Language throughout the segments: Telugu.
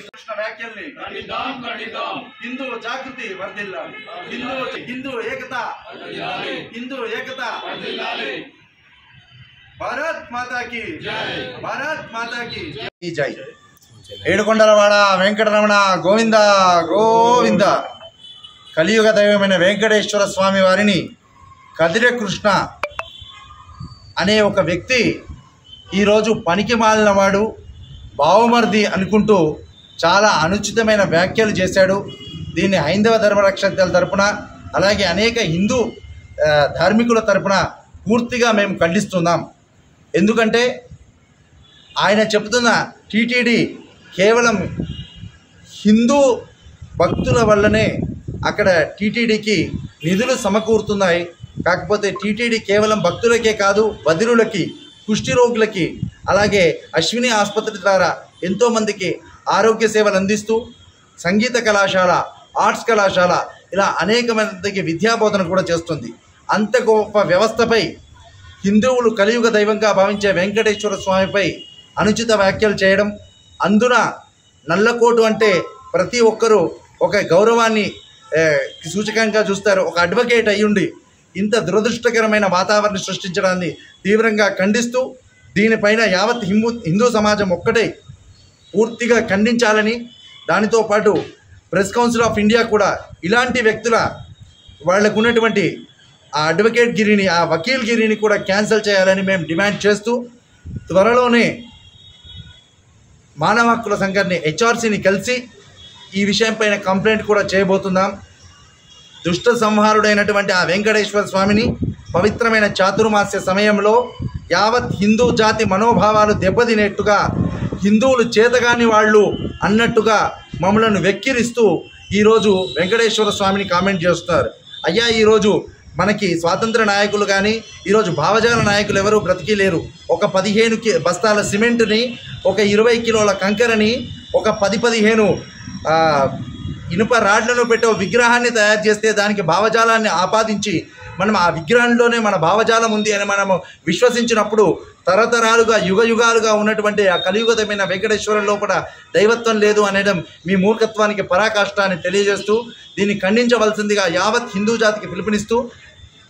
కృష్ణ వ్యాఖ్యల్ని హిందూ జాగృతి వర్ధిల్లాలి, హిందూ ఏకత, హిందూ ఏకత. భారత్ మాతాకి భారత్ మాతాకి జై. ఏడుకొండలవాడ వెంకటరమణ గోవింద గోవింద. కలియుగ దైవమైన వెంకటేశ్వర స్వామి వారిని కదిరె కృష్ణ అనే ఒక వ్యక్తి ఈరోజు పనికి మాలినవాడు, బావమర్ది అనుకుంటూ చాలా అనుచితమైన వ్యాఖ్యలు చేశాడు. దీన్ని హైందవ ధర్మరక్షకుల తరపున అలాగే అనేక హిందూ ధార్మికుల తరపున పూర్తిగా మేము ఖండిస్తున్నాం. ఎందుకంటే ఆయన చెబుతున్న టీటీడీ కేవలం హిందూ భక్తుల వల్లనే అక్కడ టీటీడీకి నిధులు సమకూరుతున్నాయి. కాకపోతే టీటీడీ కేవలం భక్తులకే కాదు, బదిరులకి, కుష్టి రోగులకి, అలాగే అశ్విని ఆసుపత్రి ద్వారా ఎంతోమందికి ఆరోగ్య సేవలు అందిస్తూ సంగీత కళాశాల, ఆర్ట్స్ కళాశాల ఇలా అనేక మందికి విద్యాబోధన కూడా చేస్తుంది. అంత గొప్ప వ్యవస్థపై హిందువులు కలియుగ దైవంగా భావించే వెంకటేశ్వర స్వామిపై అనుచిత వ్యాఖ్యలు చేయడం, అందున నల్లకోటు అంటే ప్రతి ఒక్కరూ ఒక గౌరవాన్ని సూచకంగా చూస్తారు. ఒక అడ్వకేట్ అయ్యుండి ఇంత దురదృష్టకరమైన వాతావరణం సృష్టించడాన్ని తీవ్రంగా ఖండిస్తూ దీనిపైన యావత్ హిందూ సమాజం ఒక్కటే పూర్తిగా ఖండించాలని, దానితో పాటు ప్రెస్ కౌన్సిల్ ఆఫ్ ఇండియా కూడా ఇలాంటి వ్యక్తుల వాళ్లకు ఉన్నటువంటి ఆ అడ్వకేట్ గిరిని, ఆ వకీల్ గిరిని కూడా క్యాన్సిల్ చేయాలని మేము డిమాండ్ చేస్తూ త్వరలోనే మానవ హక్కుల సంఘాన్ని హెచ్ఆర్సీని కలిసి ఈ విషయంపైన కంప్లైంట్ కూడా చేయబోతున్నాం. దుష్ట సంహారుడైనటువంటి ఆ వెంకటేశ్వర స్వామిని పవిత్రమైన చాతుర్మాస్య సమయంలో యావత్ హిందూ జాతి మనోభావాలు దెబ్బతినేట్టుగా, హిందువులు చేతగాని వాళ్ళు అన్నట్టుగా మమ్మలను వెక్కిరిస్తూ ఈరోజు వెంకటేశ్వర స్వామిని కామెంట్ చేస్తున్నారు. అయ్యా, ఈరోజు మనకి స్వాతంత్ర నాయకులు కానీ ఈరోజు భావజాల నాయకులు ఎవరూ బ్రతికి లేరు. ఒక 15 బస్తాల సిమెంటుని, ఒక 20 కిలోల కంకరని, ఒక 10-15 ఇనుప రాడ్లను పెట్టే విగ్రహాన్ని తయారు చేస్తే దానికి భావజాలాన్ని ఆపాదించి మనం ఆ విగ్రహంలోనే మన భావజాలం ఉంది అని మనము విశ్వసించినప్పుడు తరతరాలుగా యుగయుగాలుగా ఉన్నటువంటి ఆ కలియుగతమైన వెంకటేశ్వర లోపల దైవత్వం లేదు అనడం మీ మూర్ఖత్వానికి పరాకాష్టాన్ని తెలియజేస్తూ దీన్ని ఖండించవలసిందిగా యావత్ హిందూ జాతికి పిలుపునిస్తూ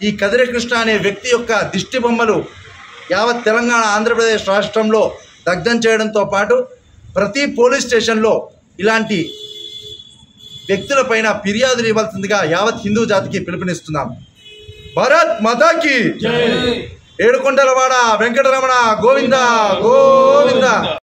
ఈ కదిరె కృష్ణ అనే వ్యక్తి యొక్క దిష్టి బొమ్మలు యావత్ తెలంగాణ, ఆంధ్రప్రదేశ్ రాష్ట్రంలో దగ్ధం చేయడంతో పాటు ప్రతి పోలీస్ స్టేషన్లో ఇలాంటి వ్యక్తులపైన ఫిర్యాదులు ఇవ్వాల్సిందిగా యావత్ హిందూ జాతికి పిలుపునిస్తున్నాం. భారత్ మాతాకి ఏడుకొండలవాడ వెంకటరమణ గోవింద గో